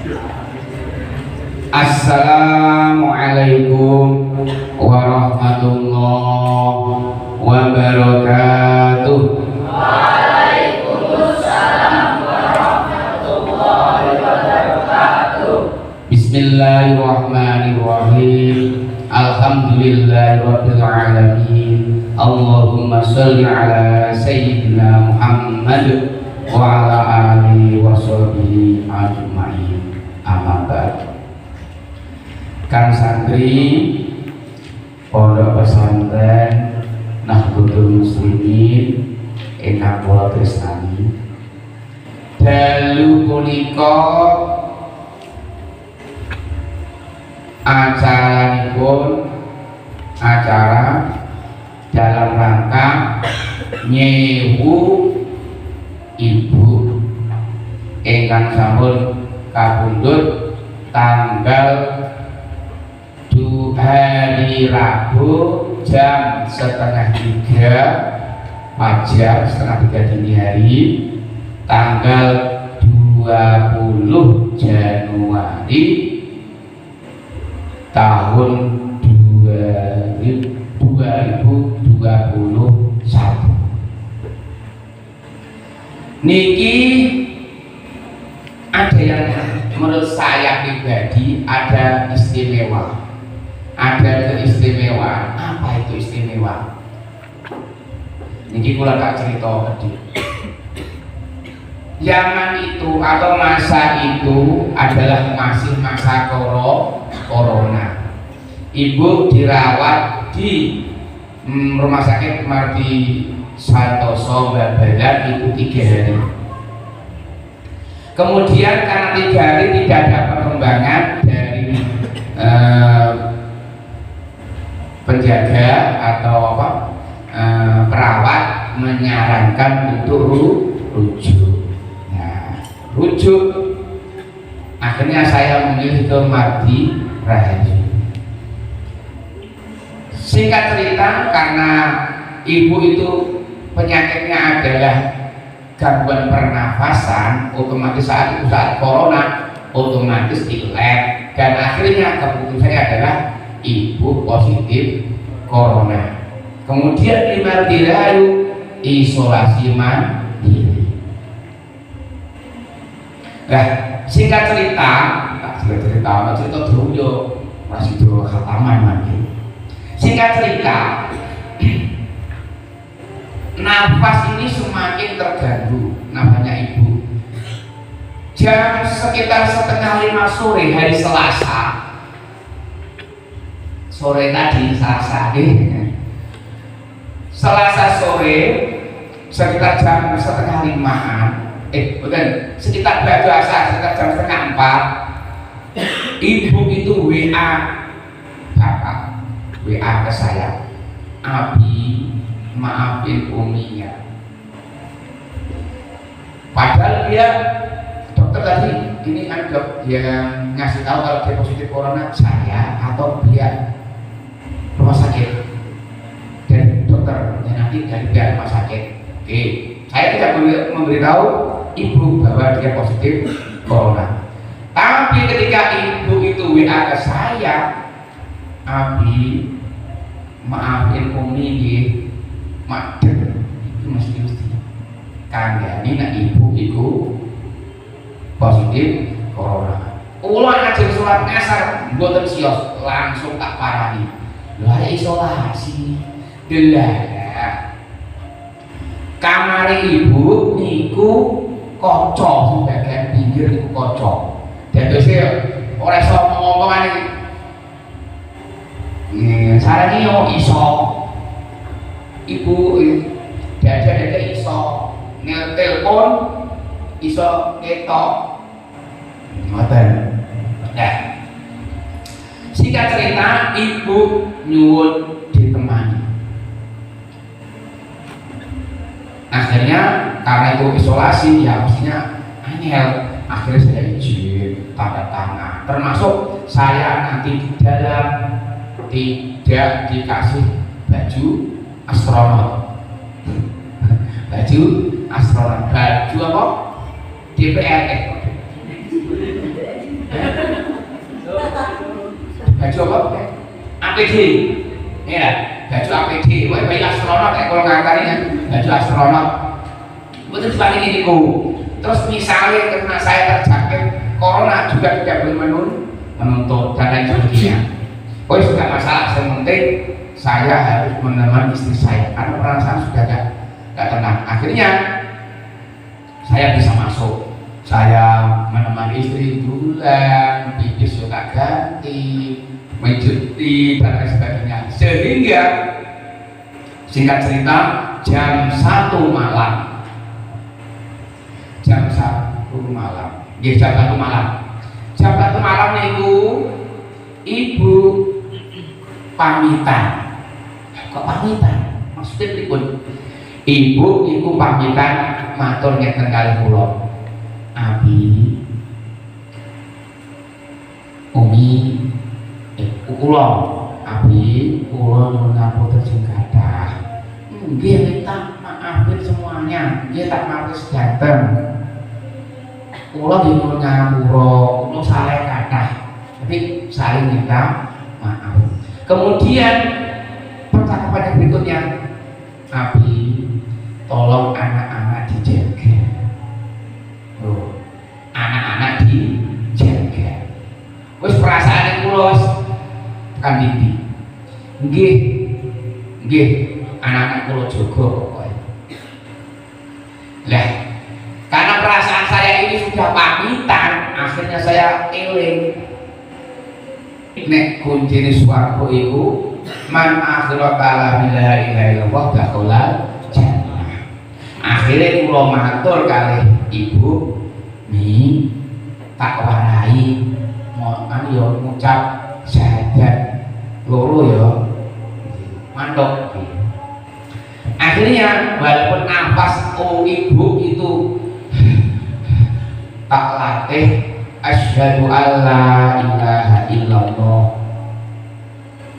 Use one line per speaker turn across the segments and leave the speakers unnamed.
Assalamualaikum warahmatullahi wabarakatuh.
Waalaikumsalam warahmatullahi wabarakatuh.
Bismillahirrahmanirrahim. Alhamdulillahirabbil alamin. Allahumma shalli ala sayyidina Muhammad wa ala alihi wa sahbihi ajma'in. Amma ba'd. Kang santri Pondok Pesantren Nahdlatul Muslimin ingkang kula tresnani, dalu punika acaranipun acara dalam rangka nyewu ibu ingkang sampun kapundhut tanggal hari Rabu jam 2:30 fajar, 2:30 dini hari, tanggal 20 Januari tahun 2021. Niki ada yang menurut saya pribadi ada istimewa, ada keistimewaan. Apa itu istimewa? Niki kula tak cerita tadi. Zaman itu atau masa itu adalah masih masa corona. Ibu dirawat di rumah sakit Marti Santoso Babalan itu 3 hari. Kemudian karena 3 hari tidak ada perkembangan dari penjaga atau perawat menyarankan untuk rujuk. Nah, rujuk akhirnya saya memilih ke Marti Rahayu. Singkat cerita, karena ibu itu penyakitnya adalah gangguan pernafasan, otomatis saat itu saat corona otomatis di lab, dan akhirnya keputusannya adalah ibu positif corona. Kemudian di Marti Rahayu isolasi mandiri. Nah, singkat cerita dulu yo masih dulu khataman lagi. Singkat cerita, nafas ini semakin terganggu, namanya ibu. Jam sekitar 4:30 sore hari Selasa, sore tadi Selasa sore sekitar jam 4:30-an, sekitar biasa sekitar jam 3:30, ibu itu WA ke saya, Abi maafin uminya. Padahal dia dokter tadi ini kan yang ngasih tahu kalau dia positif corona saya atau dia rumah sakit dan dokternya nanti dari pihak rumah sakit. Oke, saya tidak memberitahu ibu bahwa dia positif corona. Tapi ketika ibu itu WA ke saya, Abi maafin umi nggih, madem itu mesti kandhani nek ibu iku positif corona. Kula ajeng salat asar mboten sios, langsung tak parani. Lah isolasi. Delah. Kamare ibu niku kaca bagian pinggir niku kaca. Dadose ora iso ngomong maneh. Sarane yo iso. Ibu dada iso ngetelepon, iso ketok. Ngoten. Nah, singkat cerita, ibu nyuwun ditemani. Akhirnya karena itu isolasi, ya mestinya angel. Akhirnya saya izin tanda tangan, termasuk saya nanti di dalam tidak dikasih baju astronot. Baju astronot, baju apa? DPR. baju apa? APD. Ya, baju APD. Wah, baju astronot kalau ngangkari kan, baju astronot. Betul seperti ini niku. Terus misalnya karena saya terjangkit corona juga tidak boleh menuntut dan lain sebagainya. Oh sudah masalah, yang penting saya harus menemani istri saya karena perasaan sudah gak tenang. Akhirnya saya bisa masuk, saya menemani istri bulan, pipis juga ganti, mencuti dan lain sebagainya. Sehingga singkat cerita jam 1 malam, jam 1 malam itu ibu pamitan. Kok pamitan? Maksudnya pripun? Ibu iku pamitan matur ngeten kalih kula. Abi, Umi, kula, Abi, kula nyuwun ngapunten sing kathah. Nggih minta maafin semuanya. Nggih tak matur sedanten. Kula nyuwun ngapura, kula salah kathah. Tapi saling minta maaf. Kemudian percakapan yang berikutnya, Abi, tolong anak-anak dijaga. Oh, anak-anak dijaga. Wis perasaan kula kan dindi. Nggih, anak-anak kula jaga pokoknya. Lah, karena perasaan saya ini sudah pamitan, akhirnya saya eling. Nek kuncine swarga iku man akhira kala la ilaha illallah dakhala jannah. Akhire kula matur kalih ibu mi tak warai ngono yo ngucap syahadat loro yo mantuk. Akhirnya walaupun nafas ibu itu tak latih asyhadu alla ilaha illallah.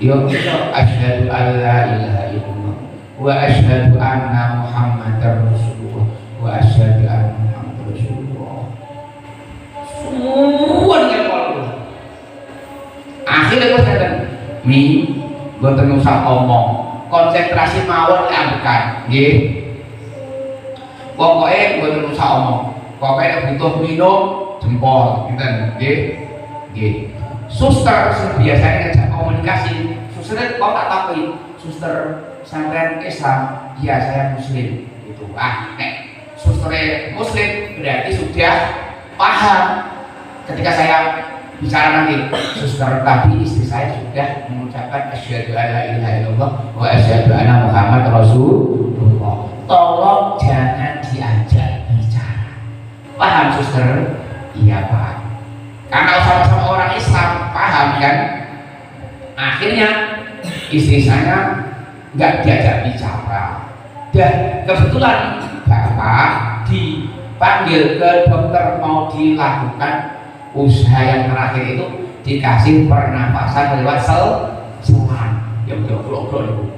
Yo asyhadu alla ilaha illallah wa asyhadu anna muhammadar rasulullah wa asyhadu anna muhammadar rasulullah. Semua dengan Allah. Akhirnya gue katakan, mi, gue usah omong, konsentrasi mawon ambekan, nggih. Pokoknya gue usah omong, pokoknya butuh minum jempol, gitu, nggih. Suster biasanya ngajak komunikasi. Suster kok tak tahu, suster pesantren Islam, ya saya muslim, gitu. Nek suster muslim berarti sudah paham. Ketika saya bicara nanti, suster tadi istri saya sudah mengucapkan asyhadu alla ilaha illallah wa asyhadu anna muhammad rasulullah. Tolong jangan diajak bicara. Paham suster? Iya paham. Karena sama-sama orang Islam paham kan. Akhirnya istri saya nggak diajak bicara. Dan kebetulan bapak dipanggil ke dokter mau dilakukan usaha yang terakhir itu, dikasih pernapasan lewat selang. Ya udah blok-blok.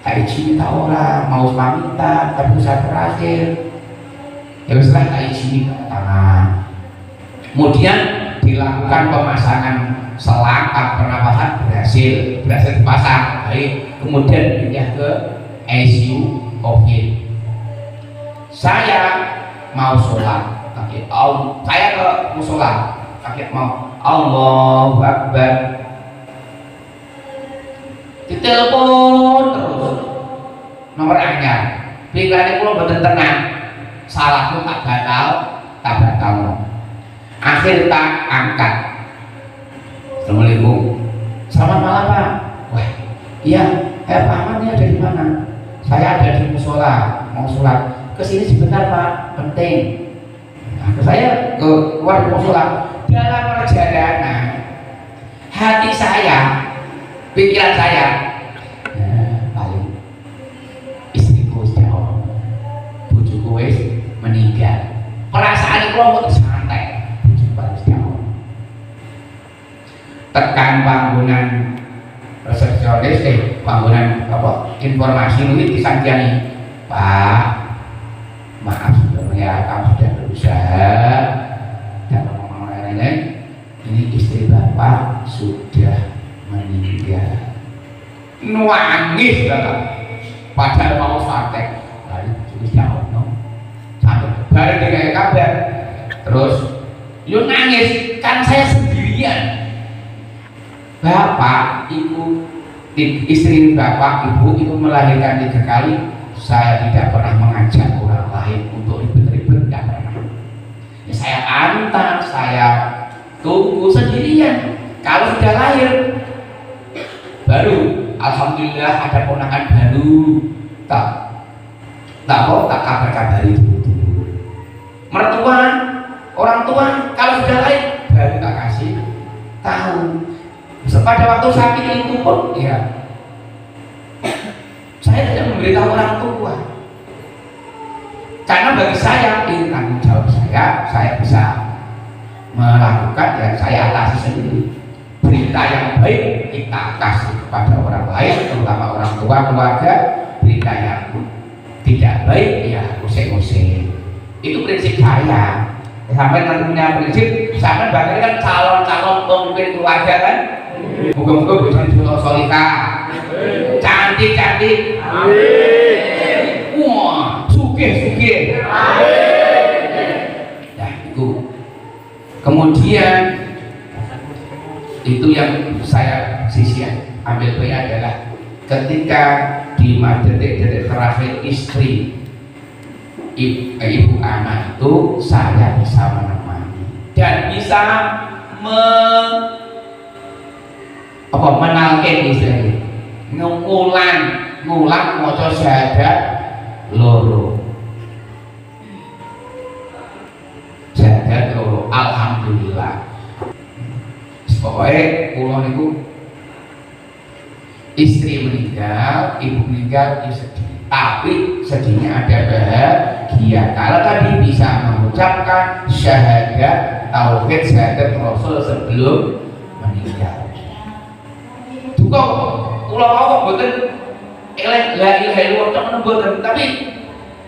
Kayak cinta orang mau pamitan tapi usaha terakhir. Ya setelah kayak sini tangan. Kemudian dilakukan pemasangan selang pernapasan berhasil dipasang. Baik, kemudian pindah ke ICU COVID. Saya mau sholat, saya ke musola, kaget mau Allahu Akbar. Ditelepon terus nomor anyar. Pikirannya pulau betul tenang. Salahku tak batal. Akhir tak angkat. Assalamualaikum. Selamat malam Pak. Wah, iya. Pak Ahmad ini ada di mana? Saya ada di musola, mau sholat. Kesini sebentar Pak, penting. Nah, saya ke luar musola. Dalam perjalanan, hati saya, pikiran saya, paling istriku sudah bujuku wis meninggal. Perasaan itu mau santai. Tekan bangunan resepsionis, bangunan apa informasi ini disanjani, Pak, maaf sebelumnya kamu sudah berusaha dan ngomong lain-lain. Ini istri bapak nangis banget padahal mau santai lalu terus jauh sampai bareng kayak kabar terus lu nangis kan saya sendirian bapak ibu istri bapak ibu itu melahirkan 3 kali saya tidak pernah mengajak orang lain untuk ribet-ribet tidak pernah ya, saya antar saya tunggu sendirian kalau sudah lahir baru alhamdulillah ada ponakan baru tak kabar-kabari dulu mertua orang tua kalau sudah lahir baru tak kasih tahu pada waktu sakit itu pun ya saya tidak memberitahu orang tua karena bagi saya ini tanggung jawab saya bisa melakukan ya saya atasi sendiri berita yang baik kita kasih kepada orang lain terutama orang tua keluarga berita yang tidak baik ya usik-usik itu prinsip saya sampai nanti punya prinsip sampai bahkan kan calon-calon pemimpin keluarga kan moga-moga bisa disebut solihah cantik-cantik wah sugih ya itu kemudian itu yang saya ambil poin adalah ketika di detik-detik terakhir istri ibu anak itu saya bisa menemani dan bisa menalkin istilahnya ngulang maca syahadat loro alhamdulillah pokoknya kula niku istri meninggal ibu meninggal ya sedih tapi sedihnya ada bahagia kalau tadi bisa mengucapkan syahadat tauhid syahadat rasul sebelum meninggal duka kula kok mboten eleh la ilaha illallah mboten tapi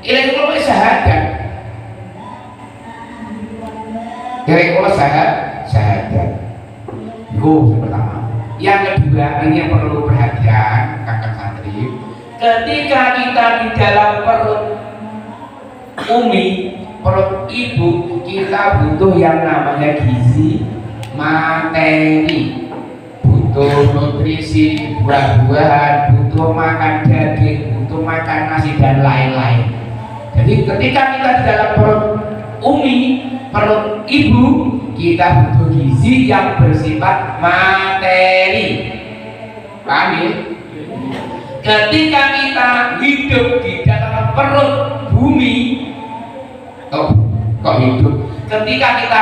eleh kula syahadat kira-kira syahadat itu yang pertama yang kedua ini yang perlu perhatian kakak santri ketika kita di dalam perut perut ibu kita butuh yang namanya gizi materi butuh nutrisi buah-buahan butuh makan daging butuh makan nasi dan lain-lain jadi ketika kita di dalam perut ibu kita butuh gizi yang bersifat materi paham ya? Ketika kita hidup di dalam perut bumi kok hidup ketika kita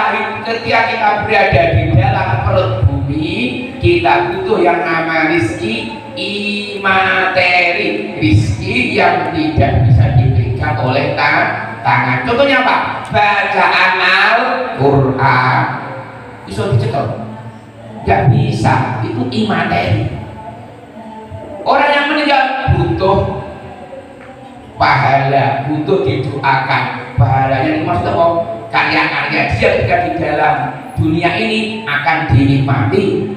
berada di dalam perut bumi kita butuh yang nama rizki imateri rizki yang tidak bisa diberikan oleh tangan contohnya apa? Bacaan Al-Quran bisa dicekel gak bisa itu imateri orang yang meninggal butuh pahala butuh didoakan pahalanya itu maksudnya apa? Karya-karya dia ketika di dalam dunia ini akan dinikmati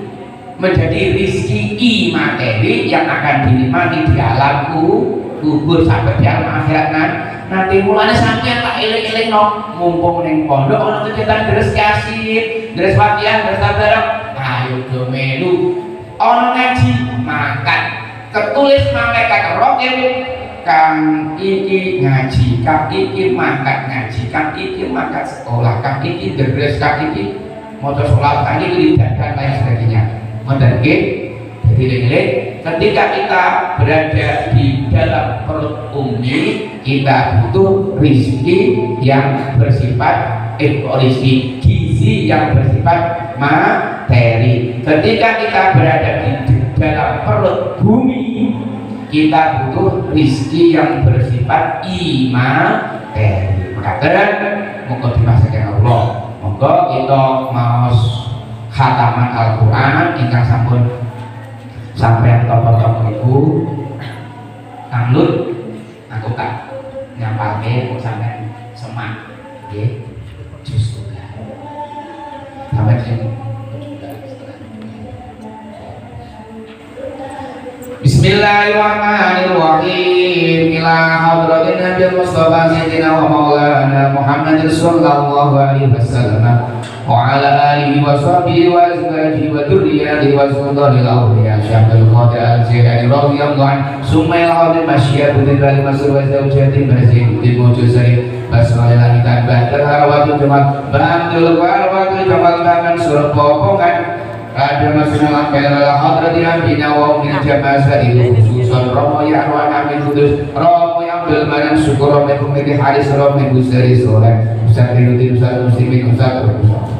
menjadi rizki imateri yang akan dinikmati di alam kubur sampai di alam akhirat nanti mulanya sampeyan tak eling-eling mumpung ning pondok ana kegiatan deres yasin, deres Fatihah, deres tabarok. Ayo do melu. Ana ngaji, makan. Ketulis malaikat rokib kang iki ngaji, kang iki makan ngaji, kang iki makan sekolah, kang iki deres, kang iki maca salat, kang iki dan lain sebagainya. Ngoten nggih. Jadi eling-eling ketika kita berada di dalam perut umi kita butuh rizki yang bersifat rizki gizi yang bersifat materi ketika kita berada di dalam perut bumi kita butuh rizki yang bersifat imateri makanya moga dimaksudkan Allah moga kita mau khataman Al-Quran ingkang sampun sampai tokoh-tokoh itu Kang Lut aku tak nyampake kok sampai semak nggih jus tunggal sampai sing Bismillah Bismillahirrahmanirrahim. Ila hadratin Nabi Mustafa Sayyidina wa Maulana Muhammad sallallahu alaihi wasallam wa ala alihi wa sahbihi wa azwajihi wa dhurriyyatihi wa sultanil awliya Syaikhul Qadir Al-Jilani radhiyallahu anhu. Summa ila hadratin masyiatul bal masr wa zawjatin mazid di mujizari basmalah kita batal harawatu jamal ba'dul harawatu jamal tangan surah popongan ada masalah kala hadrati ambina wa min jamasa itu khususan romo ya arwah amin kudus romo yang bil manan syukur romo di haris romo busari soleh usariruddin usar muslimin usar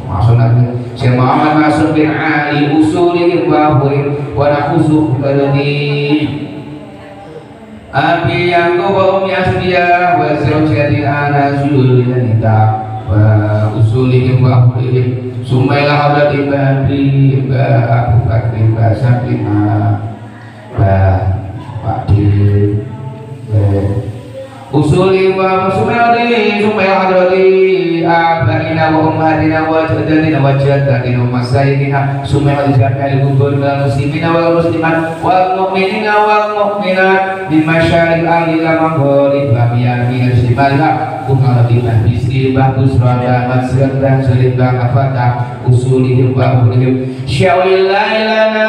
maksudnya Syekh Muhammad Masud bin Ali usuli wa hurin wa nakhusu balani abi yang qawm yasbiya wa zawjati ana zulilita wa usuli wa hurin Sumailah hadrati Babi Abu Bakri Sakina Pak Dir Usuli wa Sumailah hadrati Abarina wa Ummatina wa Jadatina wa Jadatina wa Masyayikina Sumailah hadrati Al-Gubur wal Muslimina wal Muslimat wal Mu'minina wal Mu'minat di masyarakat alila manggori bahagia minat simalha kumalati bisri bagus rada masyarakat dan selibah afatah usulihim wa ulihim syawlillahi lana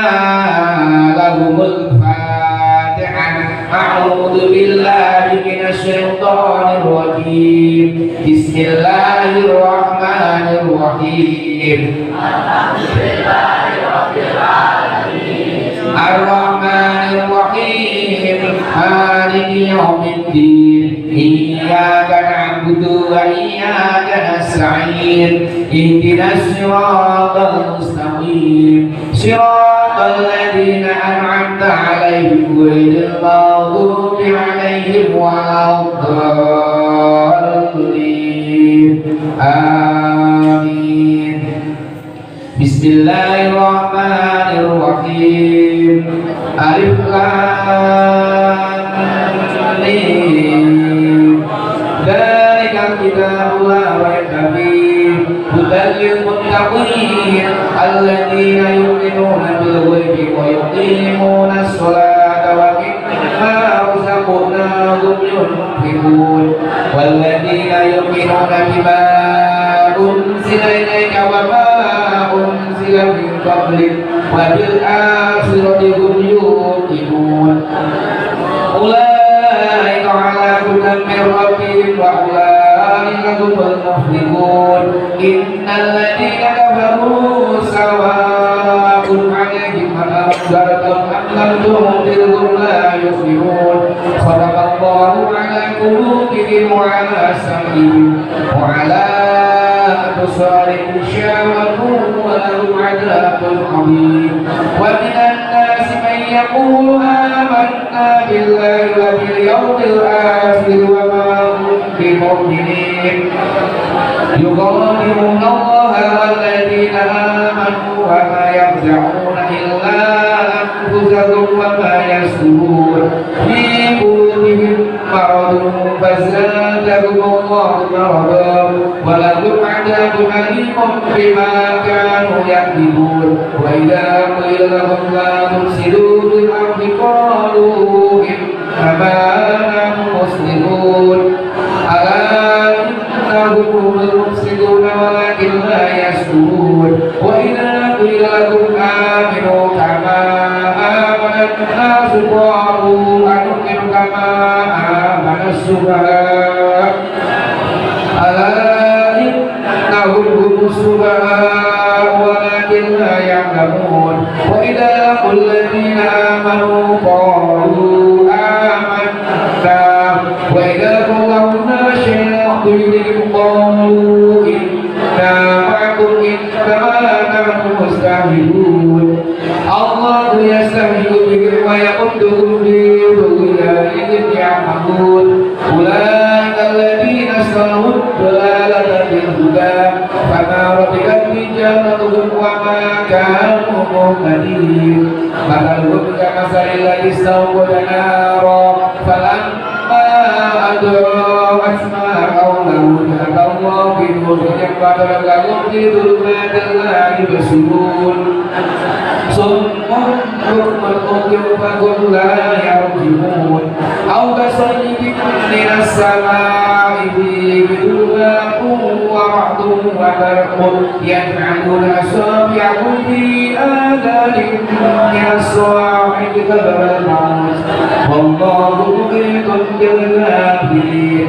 lahumul fatihah a'udhu billahi minasyaitanir rajim bismillahirrahmanirrahim alhamdulillahirabbil alamin ar-rahmanirrahim maliki yaumiddin iyyaka na'budu wa iyyaka nasta'in ihdinas siratal mustaqim siratal ladzina an'amta 'alaihim ghairil maghdubi 'alaihim waladdallin amin. Bismillahirrahmanirrahim. Alif lam mim. Dzalikal kitabu la raiba fihi hudan lil muttaqin alladzina yu'minuna bil ghaibi wa yuqimuna as-salata wa mimma razaqnahum yunfiqun walladzina yu'minuna bima unzila ilayka wa ma unzila min qablik wa bil akhirati hum yuqinun ulaika ala hudan min rabbihim wa ulaika humul muflihun innal ladzina kafaru sawa'un 'alaihim anzartum am lam tunzirhum la yu'minun sadaqallahu 'ala qulubihim wa 'ala sam'ihim wa 'ala absarihim syawatun wa lahum 'adzabun 'adzim wa minan nasi man yaqulu amanna billahi wa bil yawmil akhir wa ma hum bimu'minin yuqatiluna Allaha walladzina amanu wa ma yakhda'una illa anfusahum wa ma yash'urun fi qulubihim maradun fazadahum Allahu maradan wa lahum 'adzabun 'alimun bima kanu yakdzibun wa idza qila lahum la tufsidu fil ardi qalu innama nahnu muslimun ala innahum humul mufsidun walakin la yash'urun wa idza qila lahum aminu kama amana an-nasu qalu anu'minu kama amana as-sufaha ala innahum humus sufaha walakin la ya'lamun wa idza qul ladzina amanu qalu amanna wa idza qulna nashhadu bihim qalu inna ma'akum innama nahnu mustahzi'un Allahu yastahzi'u bihim wa yaqudduhum bi tughyanihim ya'mahun ulaika alladhina ishtaraw ad-dalalata bil huda fama rabihat tijaratuhum wa ma kanu muhtadin mathaluhum kamathalil ladzi istawqada nara falamma adra'at ma hawlahu dhahaba Allahu bi nurihim wa tarakahum fi dhulumatin la yubsirun صم بكم عمي فهم لا يرجعون أو كصيب من السماء فيه ظلمات ورعد وبرق يجعلون أصابعهم في آذانهم من الصواعق حذر الموت والله محيط بالكافرين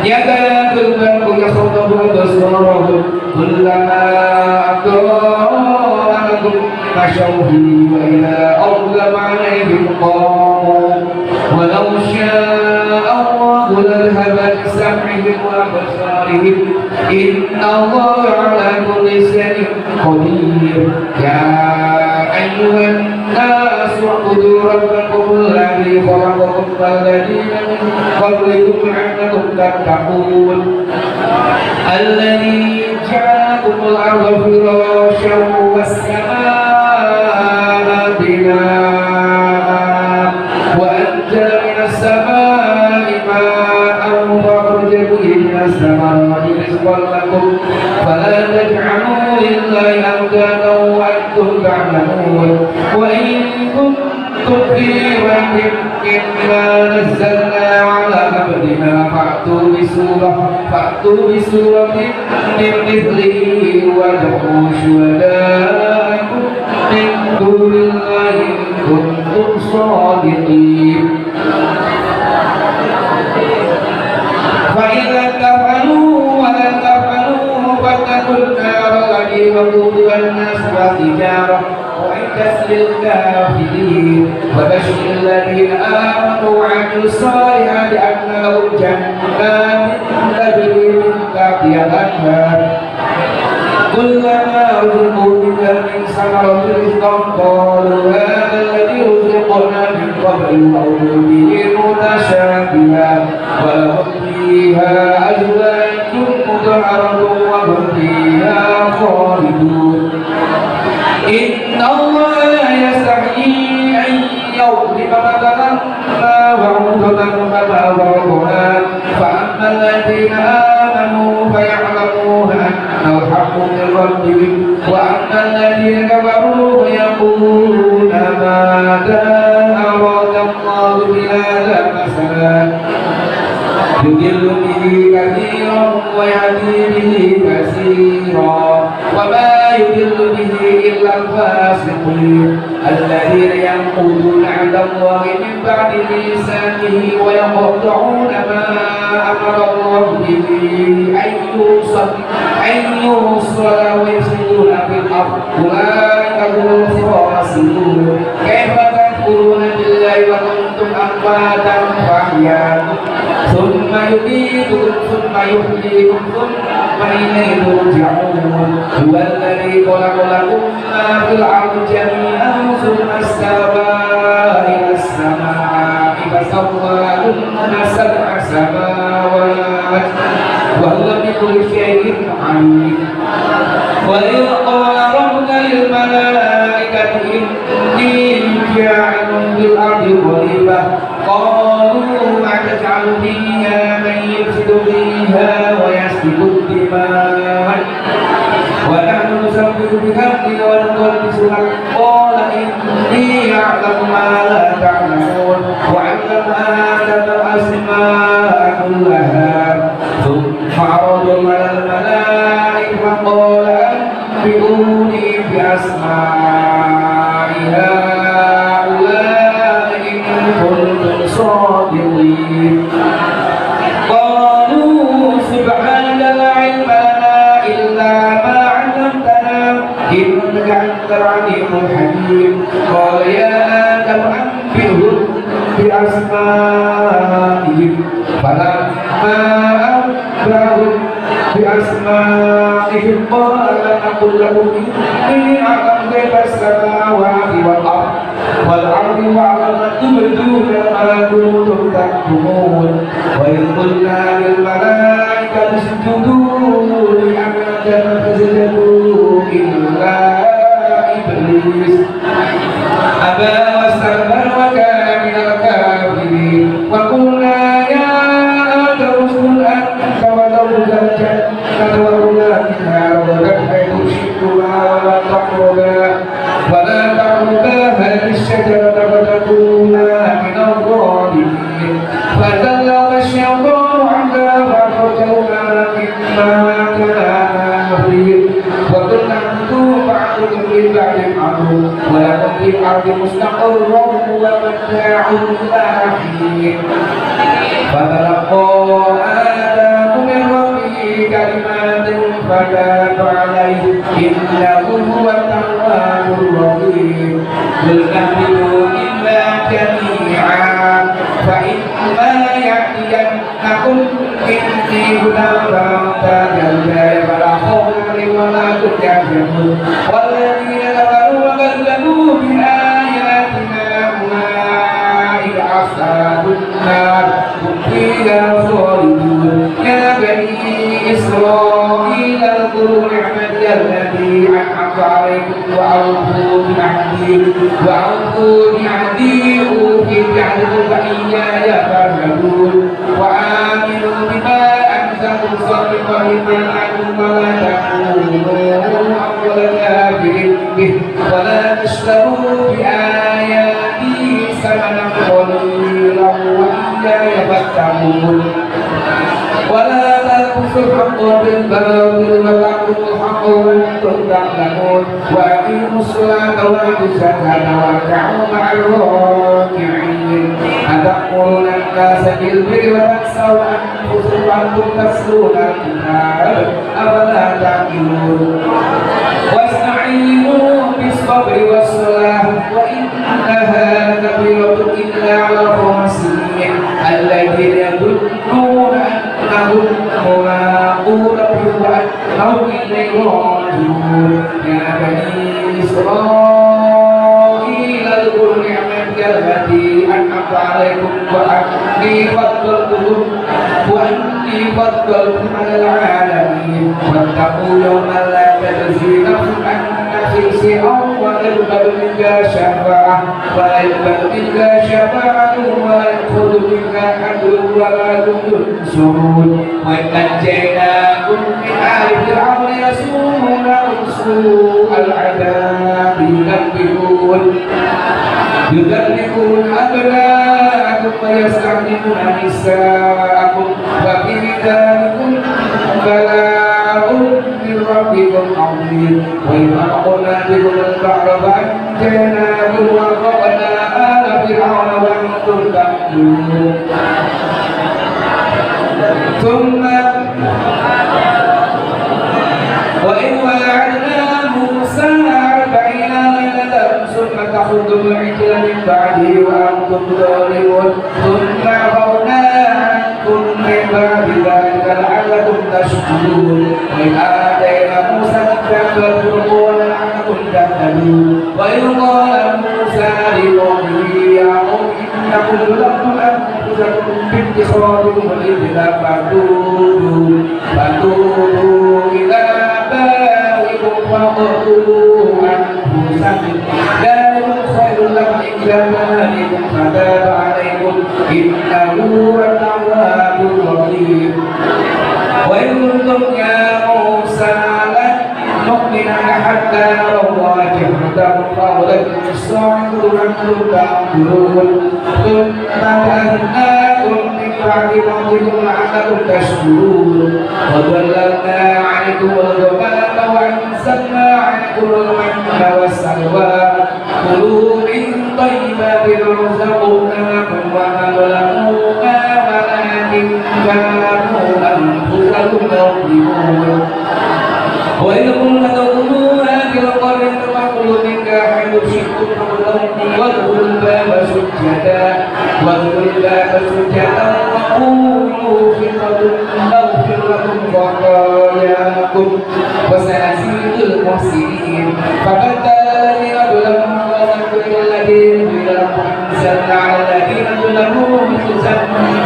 يكاد البرق يخطف أبصارهم كلما أضاء لهم مشوا فيه وإذا أظلم عليهم قاموا ولو شاء الله لذهب بسمعهم وأبصارهم إن الله على كل شيء قدير يا أيها الناس اعبدوا ربكم الذي خلقكم والذين من قبلكم لعلكم تتقون الذي جعلكم الأرض فراشا والسماء بناء وأنزل من السماء ماء فأخرج به من الثمرات رزقا لكم فلا تجعلوا لله أندادا وأنتم تعلمون وإن كنتم في ريب مما نزلنا على عبدنا فأتوا بسورة من مثله وادعوا شهداءكم من دون الله إن كنتم صادقين فإذا تفعلوا ولن تفعلوا فاتقوا النار التي وقودها الناس والحجارة وأعدت للكافرين وبشر الذين آمنوا وعملوا الصالحات أن لهم جنات تجري من تحتها الأنهار كلما رزقوا منها من ثمرة رزقا قالوا هذا الذي رزقنا من قبل أو به متشابها ولهم فيها أزواج مطهرة وهم فيها خالدون إن الله لا يستحيي أن يضرب مثلا ما بعوضة فما فوقها فأما الذين آمنوا فيعلمون أنه الحق من ربهم وأما الذين كفروا فيقولون ماذا أراد الله بهذا مثلا يضل به كثيرا ويهدي به كثيرا وما يضل به إلا الفاسقين الذين ينقضون عهد الله من بعد ميثاقه ويقطعون ما أمر الله به أن يوصل ويفسدون في الأرض أولئك هم الخاسرون كيف تكفرون بالله وكنتم أمواتا فأحياكم ثم يميتكم ثم يحييكم ثم إليه ترجعون هو الذي خلق لكم ما في الأرض جميعا ثم استوى إلى السماء فسواهن سبع سماوات وهو بكل شيء عليم وإذ قال ربك للملائكة إني جاعل في الأرض خليفة قالوا أتجعل فيها من يفسد فيها ويسفك الدماء ونحن نسبح بحمدك ونقدس لك قال إني أعلم ما لا تعلمون وعلم آدم الأسماء كلها ثم عرضهم على الملائكة فقال أنبئوني بأسماء هؤلاء إن كنتم صادقين قالوا سبحانك لا علم لنا إلا ما علمتنا إنك أنت العليم الحكيم قال يا آدم أنبئهم بأسمائهم فلما أنبأهم بأسمائهم قال أقول لكم إني أعلم غيب السماوات والأرض وأعلم ما تبدون ما كنتم تكتمون وإذ قلنا للملائكة اسجدوا لآدم فسجدوا إلا إبليس أبى واستكبر وكان من الكافرين وقلنا يا آدم اسكن أنت وزوجك الجنة وكلا منها رغدا حيث شئتما ولا تقربا ولا تقربا هذه الشجرة فتكونا من الظالمين فزلق الشيطان عنها فأخرجهما مما كانا فيه وقلنا اهبطوا بعضكم لبعض عدو ولكم في الأرض مستقر ومتاع إلى حين فتلقى آدم من ربه كلمات فتاب عليه إنه هو التواب الرحيم قلنا اهبطوا منا جميعا فإما يأتينكم مني هدى فاهتدوا فلا خوف عليهم ولا هم يحزنون والذين كفروا وكذبوا بآياتنا أولئك أصحاب النار هم فيها خالدون يا بني إسرائيل اذكروا نعمتي التي أنعمت عليكم وأوفوا بعهدي أوفي بعهدكم فإياي فارهبون وآمنوا بما أنزلت مصدقا لما معكم ولا تكونوا أول كافر به ولا تشتروا بآياتي ثمنا قليلا وإياي فاتقون ولا تلبسوا الحق بالباطل وتكتموا الحق وأنتم تعلمون وأقيموا الصلاة وآتوا الزكاة واركعوا مع الراكعين أتأمرون الناس بالبر وتنسون أنفسكم وأنتم تتلون الكتاب أفلا تعقلون واستعينوا بالصبر والصلاة وإنها لكبيرة إلا على الخاسرين الذين يظنون أنهم ملاقو ربهم وأنهم إليه راجعون يا بني إسرائيل اذكروا نعمتي التي أنعمت عليكم وأني فضلتكم على العالمين واتقوا يوما لا تجزي نفس عن نفس شيئا ولا يقبل منك شفاعة ولا يأخذ منك عدل ولا ينصرون وإن نجيناكم من آل فرعون يسومونكم سوء العذاب يذبحون أبناءكم ويستحيون نساءكم وفي ذلكم بلاء من ربكم عظيم وإذ ألقنا بكم البحر فأنجيناكم وأغرقنا آل فرعون وأنتم تحزنون ثم وإن وعدنا موسى 40 ليلة ثم تخرجوا العجل من بعده وأنتم ظالمون ثم عفونا عنكم من بعد ذلك لعلكم تشكرون وإذ آتينا موسى الكتاب والفرقان لعلكم تهتدون وإذ قال موسى لقومه يا قوم إنكم ظلمتم أنفسكم باتخاذكم العجل فتوبوا إلى بارئكم فاقتلوا أنفسكم ذلكم خير لكم عند بارئكم فتاب عليكم إنه هو التواب الرحيم وإن قلتم يا موسى لن نؤمن حتى نرى الله جهرة فأولئكم الصاعقون أنتم تأكلون ثم أهلناكم من بعد موتكم لعلكم تشكرون وظللنا عليكم الغمام وأنزلنا عليكم المن والسلوى كلوا من طيبات رزقناكم وما ظلمونا ولكن كانوا أنفسهم يظلمون وإذ قلنا ادخلوا هذه القرية فكلوا منها حيث شئتم وادخلوا الباب سجدا وقولوا حطة نغفر لكم خطاياكم وسنزيد المحسنين فبدل الذين ظلموا قولا غير الذي قيل لهم أنزلنا على الذين ظلموا رجزا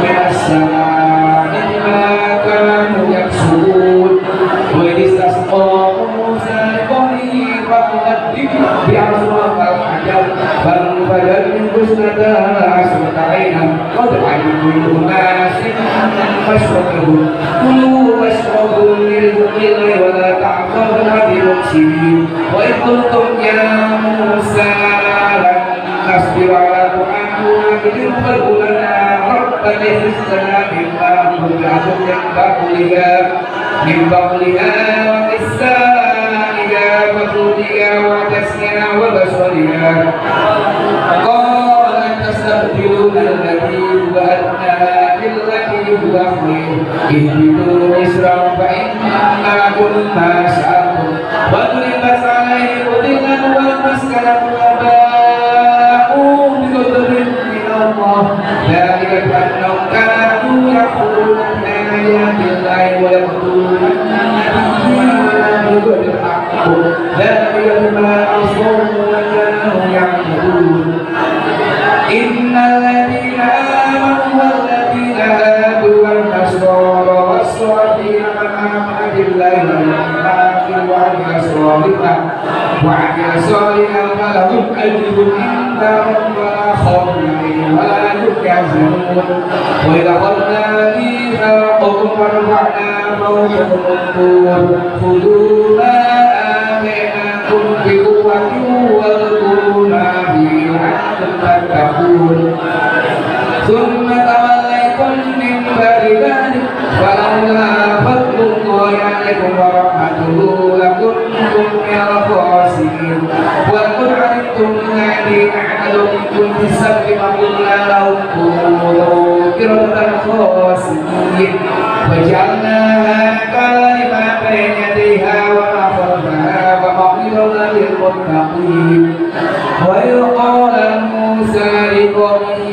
من السماء بما كانوا يكسبون وإذ استسقى موسى لقومه فقدم بعصاك الحجر فانفجر منه اثنتا عشرة عينا قد علم كل أناس مشربهم كلوا واشربوا من رزق الله ولا تعثوا في الأرض مفسدين وإذ قلتم يا نصبر على طعامنا فاغفر لنا ربنا اغفر لنا مما كنا من بقلها وقسائها وطولها وعدسها وبصرها قال تستبدلون الذي هو أدنى بالذي هو خير اهبطوا مصرا فإن معكم ما شاءكم وضربت عليهم ذلة والمسكنة وباءوا بغضب من الله ذلك بأنهم كانوا يكفرون بآيات الله ويقتلون النبيين بغير الحق ذلك بما عصوا وكانوا يعتدون إن الذين آمنوا والذين هادوا والنصارى والصابئين من آمن بالله واليوم الآخر وعمل صالحا فلهم أجر عند ربهم ولا خوف عليهم ولا هم يحزنون وإذا أخذنا ميثاقكم ورفعنا فوقكم الطور خذوا ما آتيناكم بقوة واذكروا ما فيه لعلكم تتقون ثم توليتم من بعد ذلك فلولا فضل الله عليكم ورحمته لكنتم من الخاسرين ولقد علمتم الذين اعتدوا منكم في السبت فقلنا لهم كونوا قردة خاسرين وجعلناها كلمة بين يديها وما خلفها وموعظة للمتقين وإذ قال موسى لقومه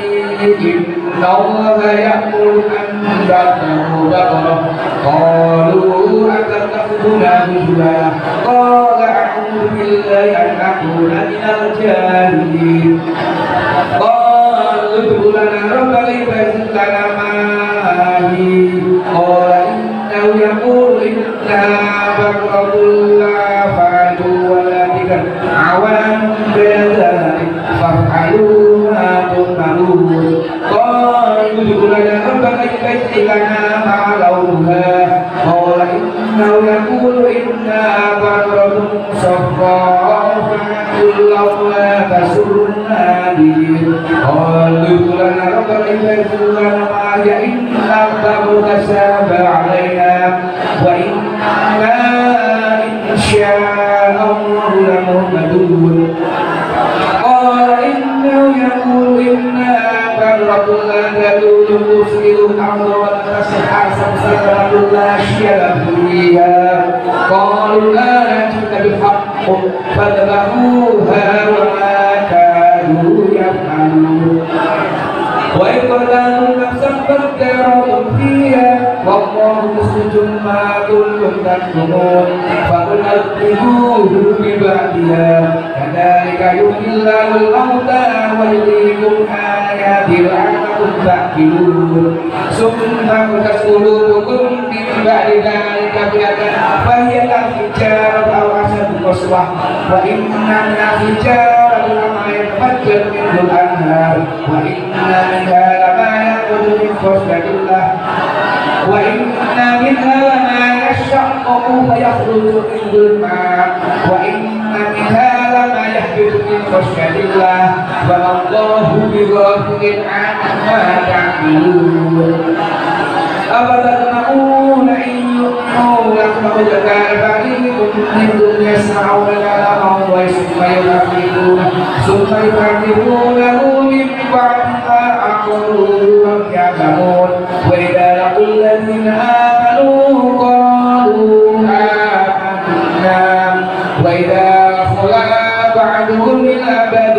إن الله يأمر أن تذبحوا بقرة قالوا أتتخذنا هزوا قال أعوذ بالله أن أكون من الجاهلين قالوا ادع لنا ربك يبين لنا ما هي قال إنه يقول إنها بقرة لا فعل ولا بكر عوان بين ذلك فافعلوا ما تؤمرون قالوا ادع لنا ربك يبين لنا ما لونها قال إنه يقول إنها بقرة صفراء فاعل لونها تسر النادين قالوا ادع لنا ربك يبين لنا ما هي إن الأمر تشابه علينا وإنا إن شاء الله لمهتدون قال إنه يقول إنها بقرة لا تدود تفسد الأرض ولا تسحر سبسة لا شيء فيها قالوا لا نأتيك بالحق فذبحوها وما كانوا يفعلون وإذ قتلوا نفسا فادارأتم فيها والله مخرج ما كنتم تكتمون فألقوه ببعدها كذلك يحيي الله الموتى ويريكم آياته لعلكم تعقلون ثم قست قلوبكم من بعد ذلك فهي كالحجارة أو أشد قسوة وإن من الحجارة لما يتفجر منه الأنهار وإن منها لما يخرج من خشية الله وإن منها لما يشقق فيخرج منه الماء وإن منها لما يهبط من خشية الله وما الله بغافل عما تعملون أفتطمعون أن يؤمنوا لكم وجعل بعضكم منكم يسمعون كلامهم ثم يكذبونه من بعد ما عقلوه وهم يعلمون وإذا لقوا الذين آمنوا قالوا آمنا وإذا خلا بعضهم إلى بعض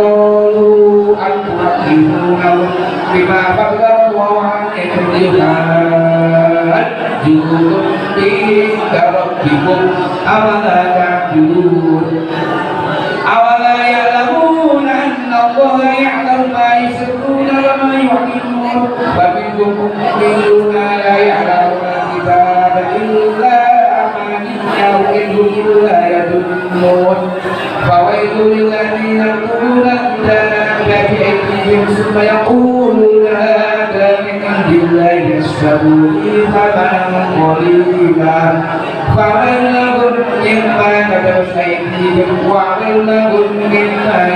قالوا أتحدثونهم بما فضل الله عليكم ليحاجوكم به عند ربكم أفلا تعقلون أولا يعلمون أن الله يعلم ما يسرون وما يعلنون فمنهم أميون لا يعلمون الكتاب إلا أماني وإن إلا يظنون فويل للذين يتلون الكتاب بأيديهم ثم يقولون هذا من عند الله يشتروا به ثمنا قليلا فمن لهم مما كتبت أيديهم وعمل لهم مما